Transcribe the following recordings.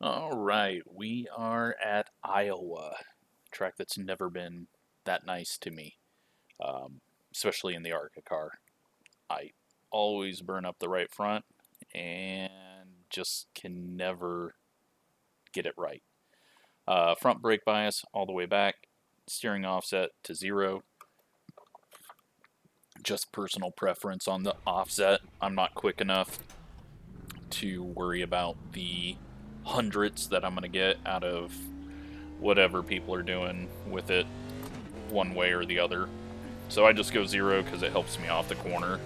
All right, we are at Iowa, a track that's never been that nice to me, um, especially in the ARCA car. I always burn up the right front and just can never get it right. Front brake bias all the way back, steering offset to 0. Just personal preference on the offset. I'm not quick enough to worry about the hundreds that I'm going to get out of whatever people are doing with it one way or the other. So I just go 0 because it helps me off the corner.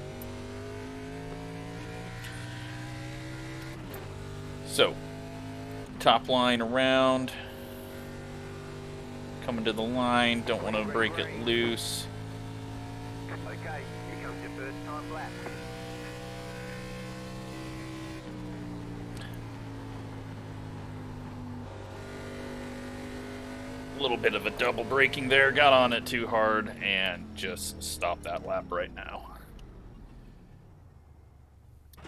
So, top line around, coming to the line, don't want to break it loose. Okay, here comes your first time lap. A little bit of a double braking there, got on it too hard, and just stop that lap right now.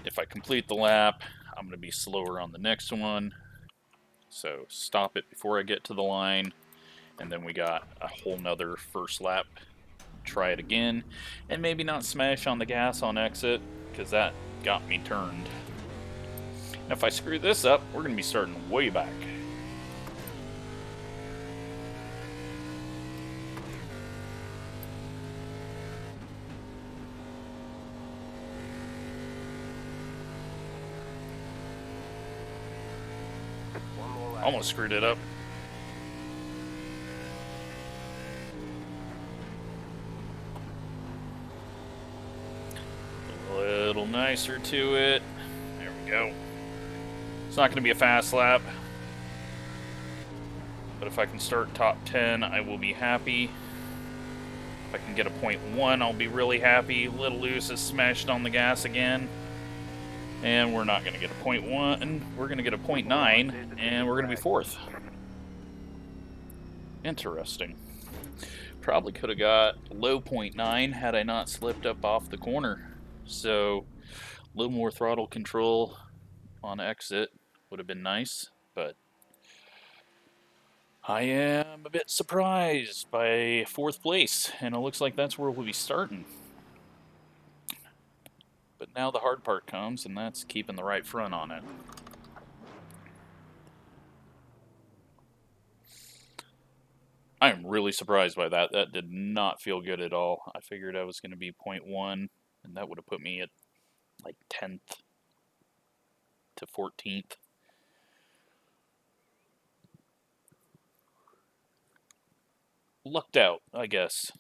If I complete the lap, I'm going to be slower on the next one. So stop it before I get to the line, and then we got a whole nother first lap. Try it again, and maybe not smash on the gas on exit, because that got me turned. And if I screw this up, we're going to be starting way back. One more lap. Almost screwed it up. A little nicer to it. There we go. It's not going to be a fast lap, but if I can start top 10, I will be happy. If I can get a 0.1, I'll be really happy. Little Loose is smashed on the gas again. And we're not going to get a 0.1. We're going to get a 0.9, and we're going to be 4th. Interesting. Probably could have got low 0.9 had I not slipped up off the corner. So, a little more throttle control on exit would have been nice, but I am a bit surprised by 4th place, and it looks like that's where we'll be starting. But now the hard part comes, and that's keeping the right front on it. I am really surprised by that. That did not feel good at all. I figured I was going to be 0.1, and that would have put me at like 10th to 14th. Lucked out, I guess.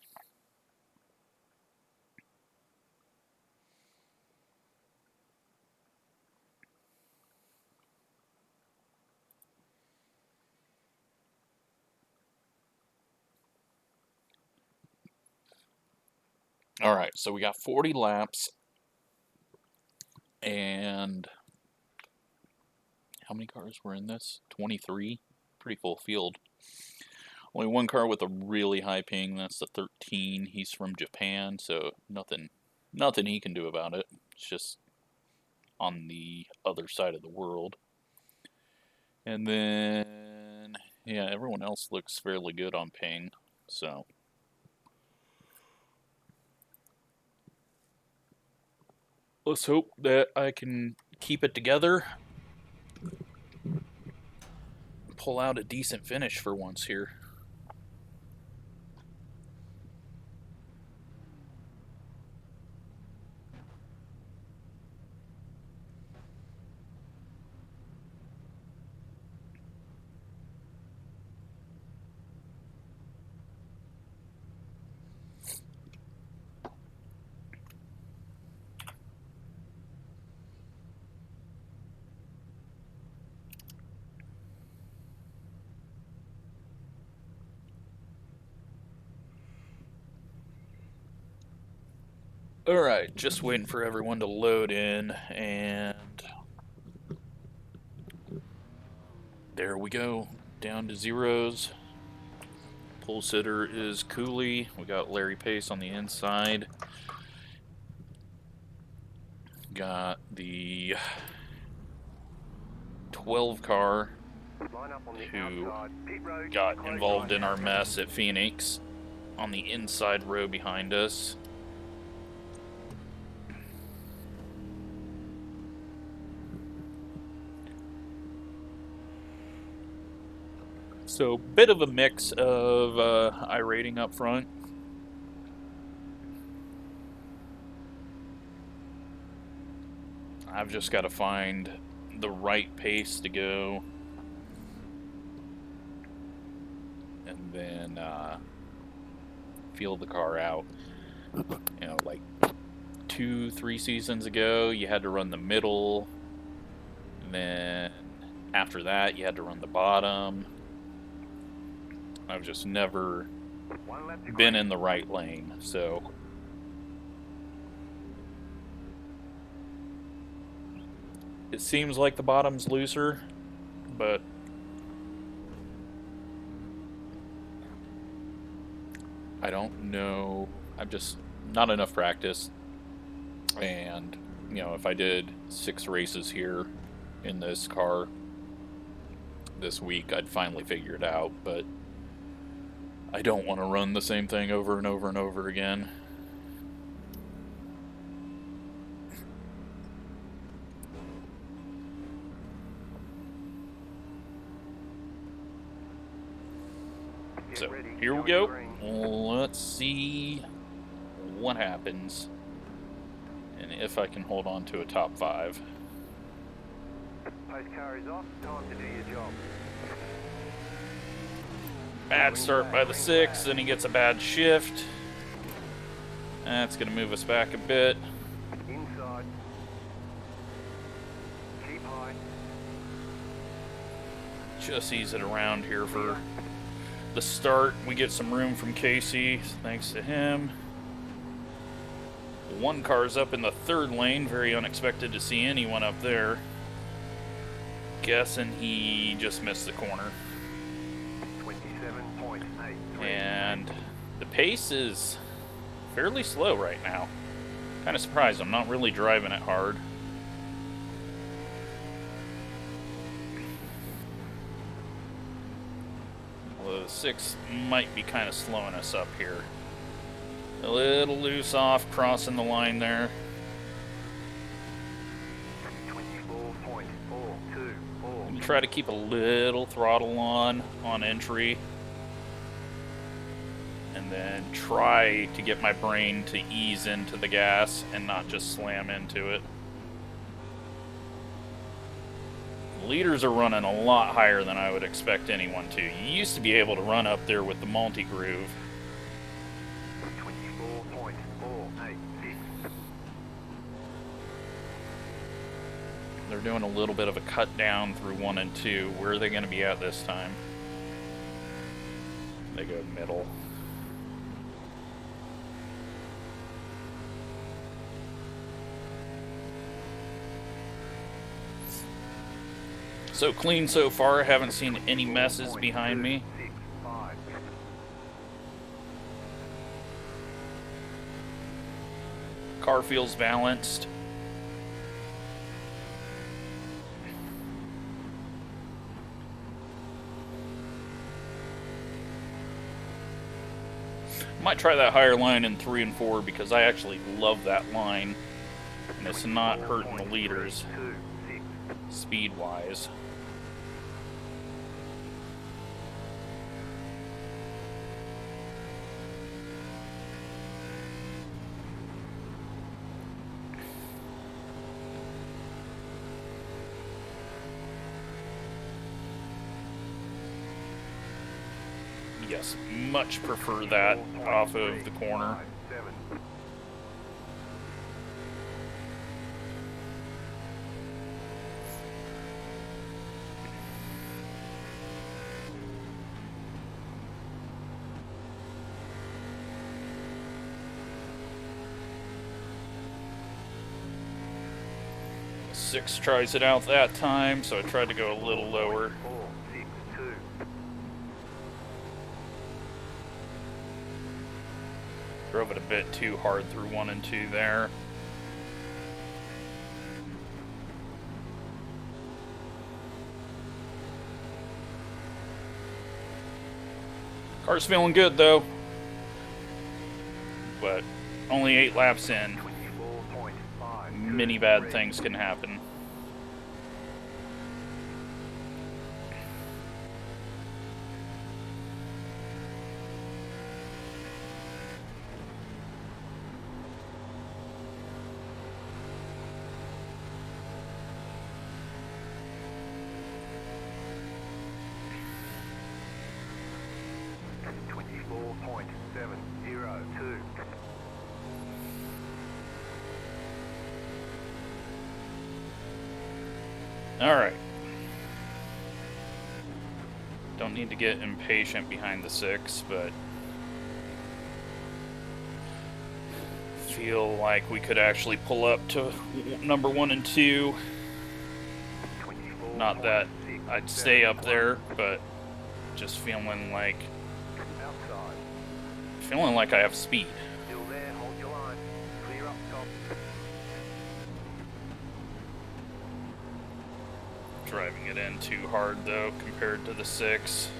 All right, so we got 40 laps, and how many cars were in this? 23? Pretty full field. Only one car with a really high ping, that's the 13. He's from Japan, so nothing he can do about it. It's just on the other side of the world. And then, yeah, everyone else looks fairly good on ping, so. Let's hope that I can keep it together. Pull out a decent finish for once here. Alright, just waiting for everyone to load in, and there we go, down to zeros. Pole sitter is Cooley. We got Larry Pace on the inside. Got the 12 car Line up on the who outside. Pit road. got Close involved right in our outside. mess at Phoenix on the inside row behind us. So, bit of a mix of iRating up front. I've just got to find the right pace to go, and then feel the car out. You know, like 2-3 seasons ago, you had to run the middle, and then after that, you had to run the bottom. I've just never One lap to been green. in the right lane, so it seems like the bottom's looser, but I don't know. I've just not enough practice, and you know, if I did 6 races here in this car this week, I'd finally figure it out, but I don't want to run the same thing over and over and over again. Get So ready. here we Going go. green. Let's see what happens, and if I can hold on to a top 5. Pace car is off. Time to do your job. Bad start by the 6, then he gets a bad shift. That's going to move us back a bit. Inside. Keep high. Just ease it around here for the start. We get some room from Casey, thanks to him. One car's up in the 3rd lane. Very unexpected to see anyone up there. Guessing he just missed the corner. 27.83. And the pace is fairly slow right now. Kind of surprised. I'm not really driving it hard. Although the 6 might be kind of slowing us up here. A little loose off crossing the line there. 24.424. Let me try to keep a little throttle on entry. And then try to get my brain to ease into the gas and not just slam into it. Leaders are running a lot higher than I would expect anyone to. You used to be able to run up there with the multi-groove. 24.486. They're doing a little bit of a cut down through 1 and 2. Where are they going to be at this time? They go middle. So clean so far. I haven't seen any messes behind me. 65. Car feels balanced. Might try that higher line in 3 and 4 because I actually love that line. And it's not hurting the leaders speed-wise. Yes, much prefer that off of the corner. 7. 6 tries it out that time, so I tried to go a little lower. 462. Drove it a bit too hard through 1 and 2 there. Car's feeling good though, but only 8 laps in. 24.5. Many bad things can happen. Alright. Don't need to get impatient behind the 6, but feel like we could actually pull up to number 1 and 2. Not that I'd stay up there, but just feeling like I have speed. Still there, hold your line. Clear up top. Driving it in too hard though compared to the 6.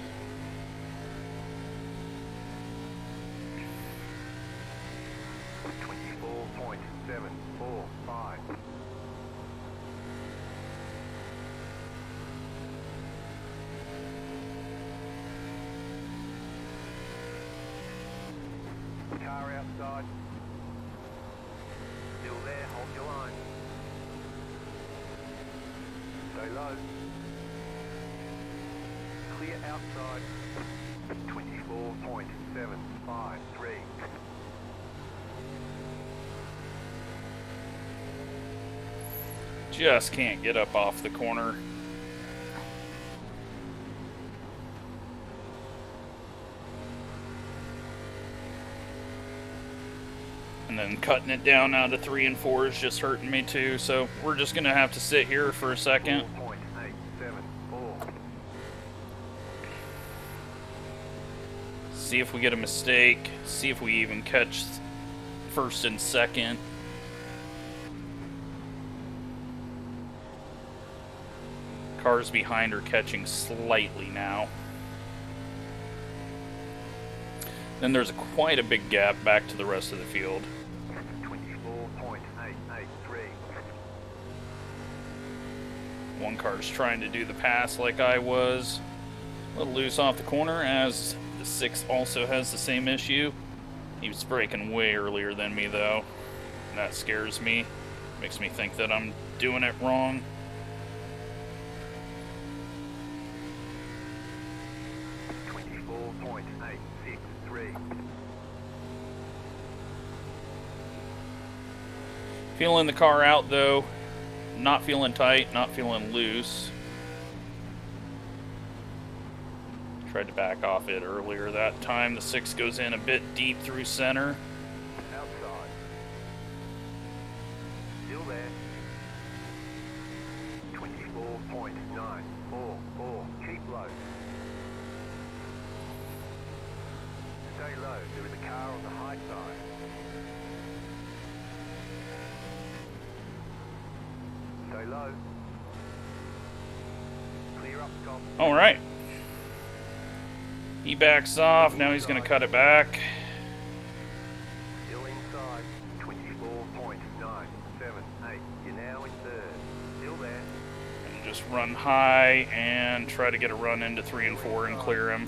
Car outside. Still there, hold your line. Stay low. Clear outside. 24.753. Just can't get up off the corner. And then cutting it down out of 3 and 4 is just hurting me too, so we're just gonna have to sit here for a second. 4.874. See if we get a mistake, see if we even catch first and second. Cars behind are catching slightly now. Then there's quite a big gap back to the rest of the field. 24.883. One car's trying to do the pass like I was. A little loose off the corner, as the 6 also has the same issue. He was braking way earlier than me though. And that scares me. Makes me think that I'm doing it wrong. Feeling the car out though. Not feeling tight, not feeling loose. Tried to back off it earlier that time. The 6 goes in a bit deep through center. Outside. Still there. 24.944. Keep low. Stay low. There is a car on the high side. Stay low. Clear up top. All right. He backs off. Now he's going to cut it back. Still inside. 24.978. You're now in third. Still there. And just run high and try to get a run into 3 and 4 and clear him.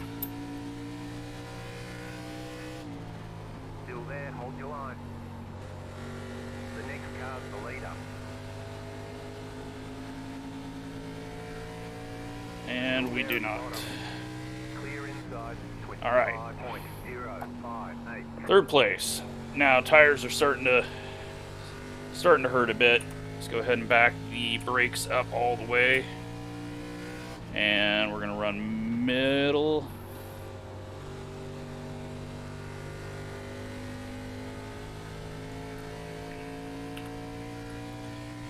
Still there. Hold your line. The next car's the leader. And we do not. Clear inside. All right. 25.058. Third place. Now tires are starting to hurt a bit. Let's go ahead and back the brakes up all the way. And we're going to run middle.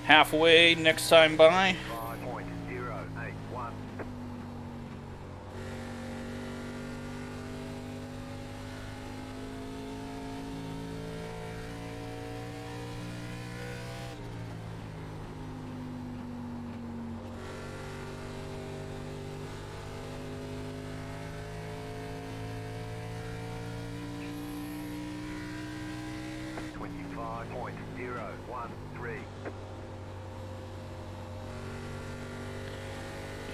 Halfway next time by. 5.081. 25.013.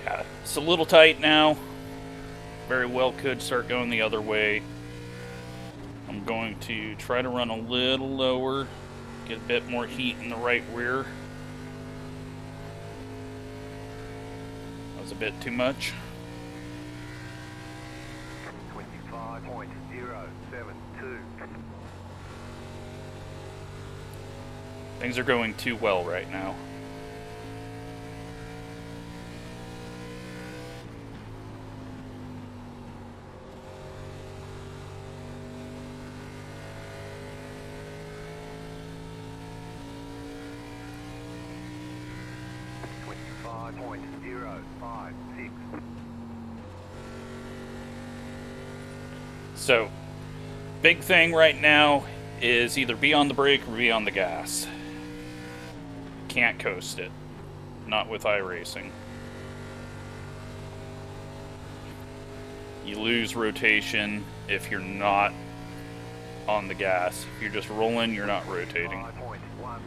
Yeah, it's a little tight now. Very well could start going the other way. I'm going to try to run a little lower, get a bit more heat in the right rear. That was a bit too much. 25.072. Things are going too well right now. So, big thing right now is either be on the brake or be on the gas. Can't coast it. Not with iRacing. You lose rotation if you're not on the gas. If you're just rolling, you're not rotating. 5.11.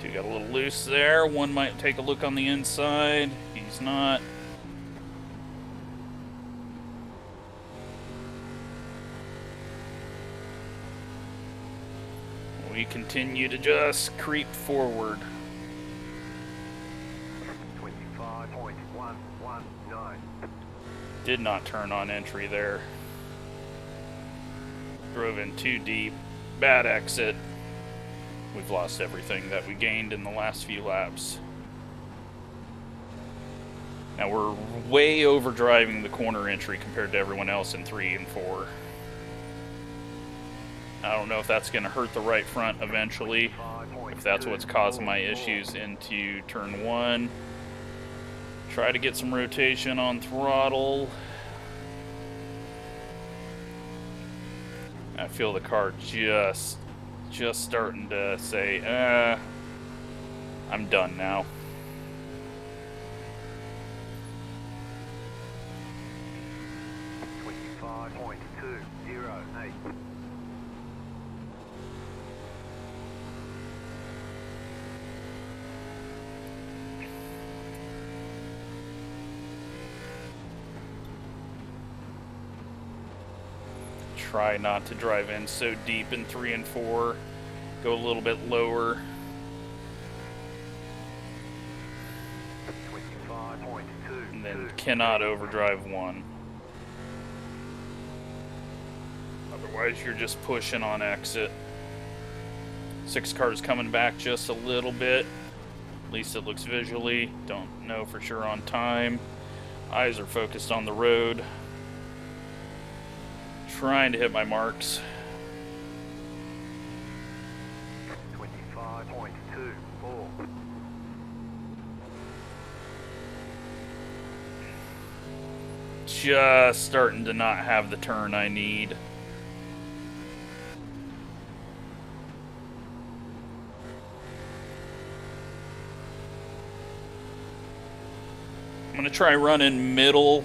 Two got a little loose there. One might take a look on the inside. He's not. We continue to just creep forward. 25.119. Did not turn on entry there. Drove in too deep. Bad exit. We've lost everything that we gained in the last few laps. Now we're way over driving the corner entry compared to everyone else in 3 and 4. I don't know if that's going to hurt the right front eventually, if that's what's causing my issues into turn 1. Try to get some rotation on throttle. I feel the car just starting to say, I'm done now. Try not to drive in so deep in 3 and 4. Go a little bit lower. 25.2. And then cannot overdrive 1. Otherwise, you're just pushing on exit. 6 cars coming back just a little bit. At least it looks visually. Don't know for sure on time. Eyes are focused on the road. Trying to hit my marks. 25.24. Just starting to not have the turn I need. I'm going to try running middle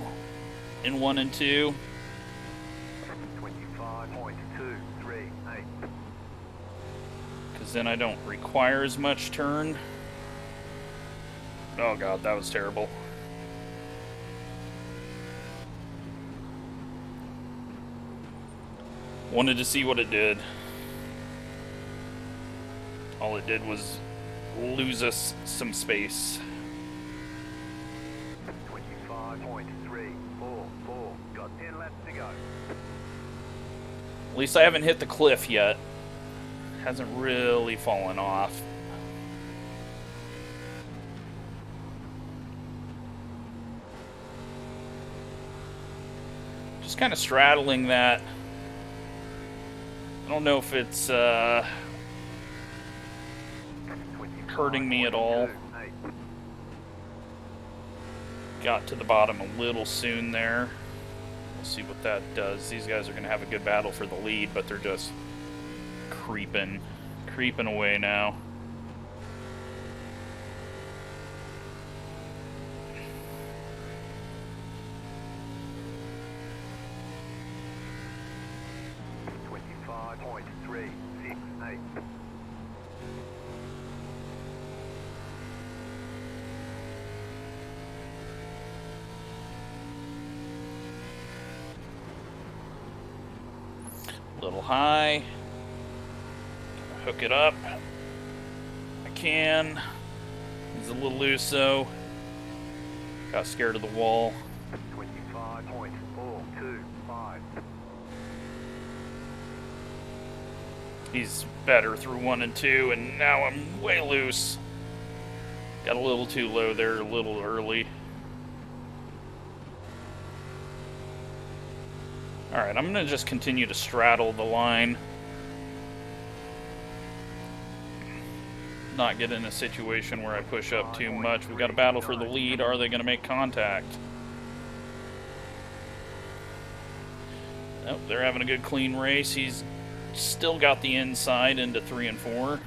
in 1 and 2. 25.238. Because then I don't require as much turn. Oh god, that was terrible. Wanted to see what it did. All it did was lose us some space. 25.344. Got 10 laps to go. At least I haven't hit the cliff yet. Hasn't really fallen off. Just kind of straddling that. I don't know if it's hurting me at all. Got to the bottom a little soon there. We'll see what that does. These guys are going to have a good battle for the lead, but they're just creeping away now. little high. Hook it up. I can. He's a little loose though. Got scared of the wall. 25.425. He's better through 1 and 2, and now I'm way loose. Got a little too low there, a little early. Alright, I'm going to just continue to straddle the line. Not get in a situation where I push up too much. We've got a battle for the lead. Are they going to make contact? Nope, they're having a good clean race. He's still got the inside into 3 and 4.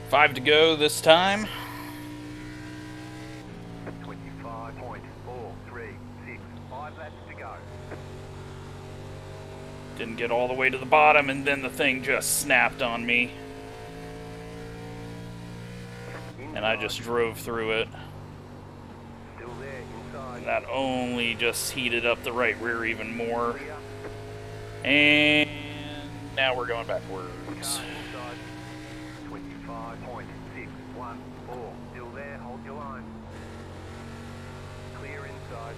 Five to go this time. 25.436. 5 laps to go. Didn't get all the way to the bottom, and then the thing just snapped on me. And I just drove through it. Still there, inside. That only just heated up the right rear even more. And now we're going backwards. Car inside. 25.614. Still there, hold your line. Clear inside.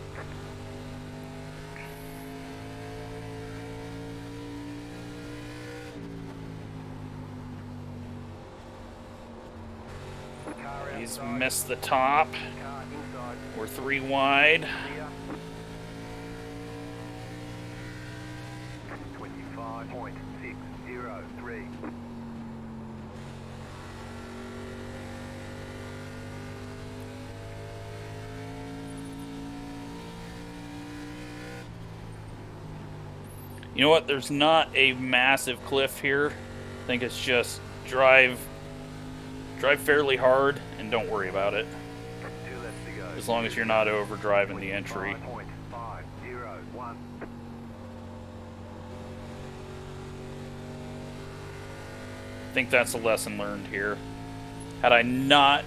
Car He's outside. missed the top. Car inside. We're 3 wide. Clear. 25.603. You know what? There's not a massive cliff here. I think it's just drive fairly hard and don't worry about it. 2 laps to go. As long as you're not over driving the entry. 25.501. I think that's a lesson learned here. Had I not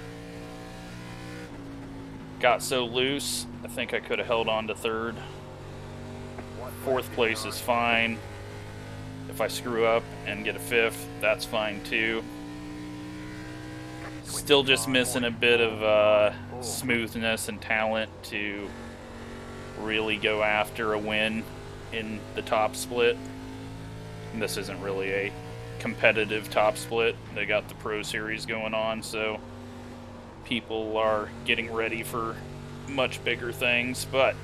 got so loose, I think I could have held on to 3rd. 4th place is fine. If I screw up and get a 5th, that's fine too. Still just missing a bit of smoothness and talent to really go after a win in the top split. And this isn't really a competitive top split. They got the Pro Series going on, so people are getting ready for much bigger things. But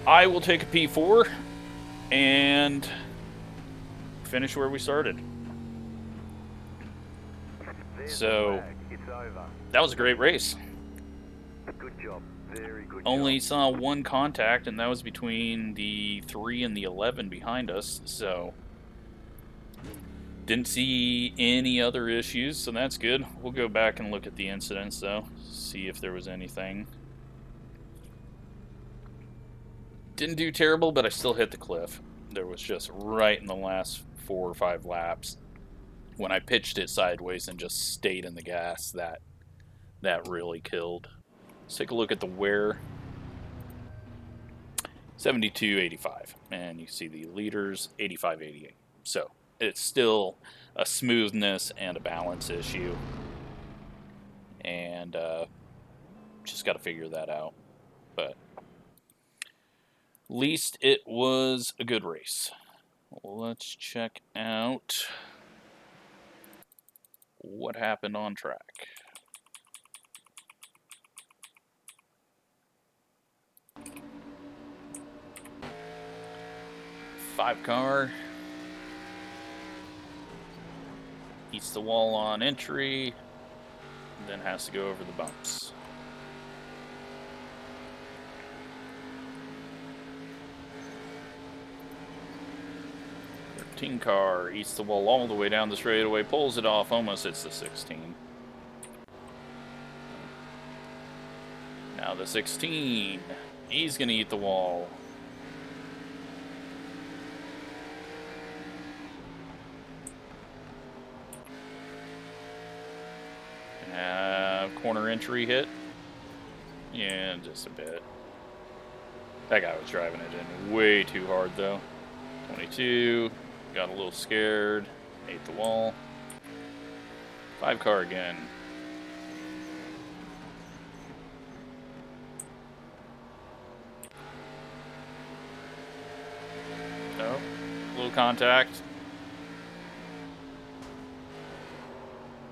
I will take a P4 and finish where we started. So that was a great race. Good job. Very good Only job. saw 1 contact, and that was between the 3 and the 11 behind us. So didn't see any other issues, so that's good. We'll go back and look at the incidents, though, see if there was anything. Didn't do terrible, but I still hit the cliff. There was just right in the last 4 or 5 laps when I pitched it sideways and just stayed in the gas. That really killed. Let's take a look at the wear. 72.85, and you see the liters 85.88. So it's still a smoothness and a balance issue, and just got to figure that out. But at least it was a good race. Let's check out what happened on track. Five car eats the wall on entry, then has to go over the bumps. 13 car eats the wall all the way down the straightaway, pulls it off, almost hits the 16. Now the 16, he's gonna eat the wall. corner entry hit. Yeah, just a bit. That guy was driving it in way too hard, though. 22, got a little scared, ate the wall. 5 car again. Oh, little contact.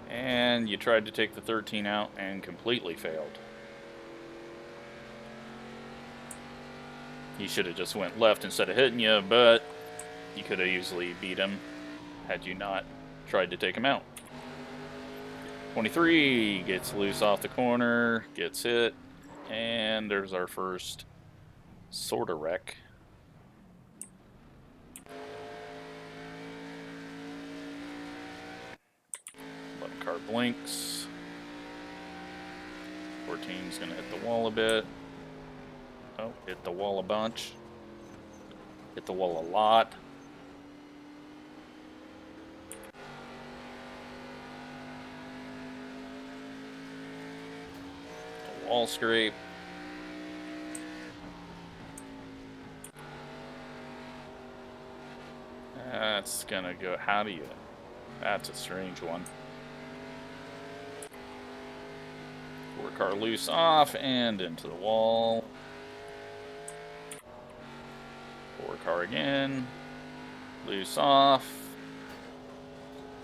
And you tried to take the 13 out and completely failed. He should have just went left instead of hitting you, but you could have easily beat him had you not tried to take him out. 23 gets loose off the corner, gets hit, and there's our first sort of wreck. 11 car blinks. 14's gonna hit the wall a bit. Oh, hit the wall a bunch. Hit the wall a lot. A wall scrape. That's gonna go, how do you, that's a strange one. 4 car loose off and into the wall. 4 car again, loose off,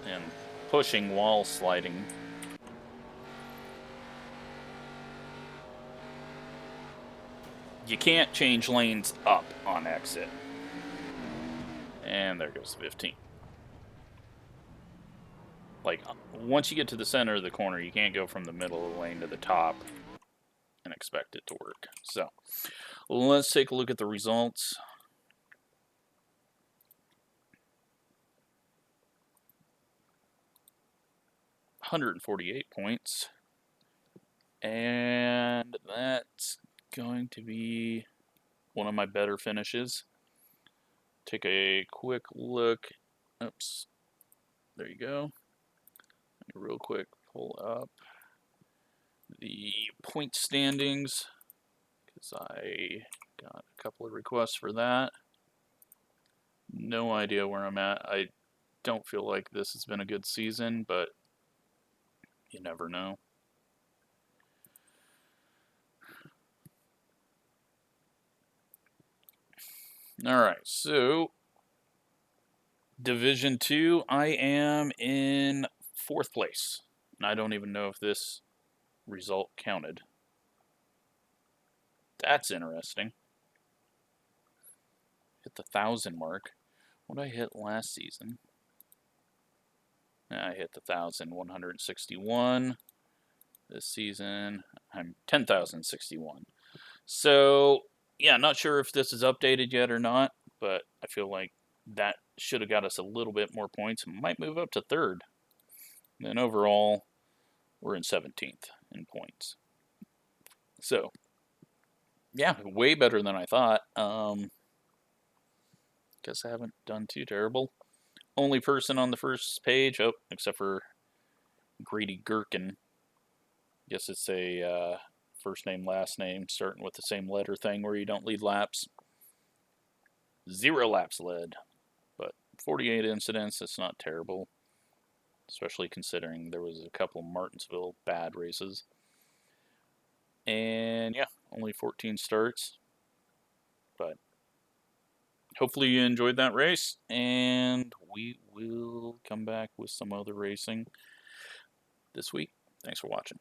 and pushing wall sliding. You can't change lanes up on exit. And there goes 15. Like, once you get to the center of the corner, you can't go from the middle of the lane to the top and expect it to work. So, let's take a look at the results. $148 points. And that's going to be one of my better finishes. Take a quick look. Oops. There you go. Real quick, pull up the point standings, because I got a couple of requests for that. No idea where I'm at. I don't feel like this has been a good season, but you never know. Alright, so Division 2, I am in 4th place. And I don't even know if this result counted. That's interesting. Hit the 1,000 mark. What did I hit last season? I hit the 1,161. This season, I'm 10,061. So, yeah, not sure if this is updated yet or not, but I feel like that should have got us a little bit more points. Might move up to 3rd. Then overall, we're in 17th in points. So, yeah, way better than I thought. Guess I haven't done too terrible. Only person on the first page, oh, except for Grady Gherkin. Guess it's a first name, last name, starting with the same letter thing where you don't lead laps. 0 laps led, but 48 incidents, that's not terrible, especially considering there was a couple Martinsville bad races. And yeah, only 14 starts, but hopefully you enjoyed that race, and we will come back with some other racing this week. Thanks for watching.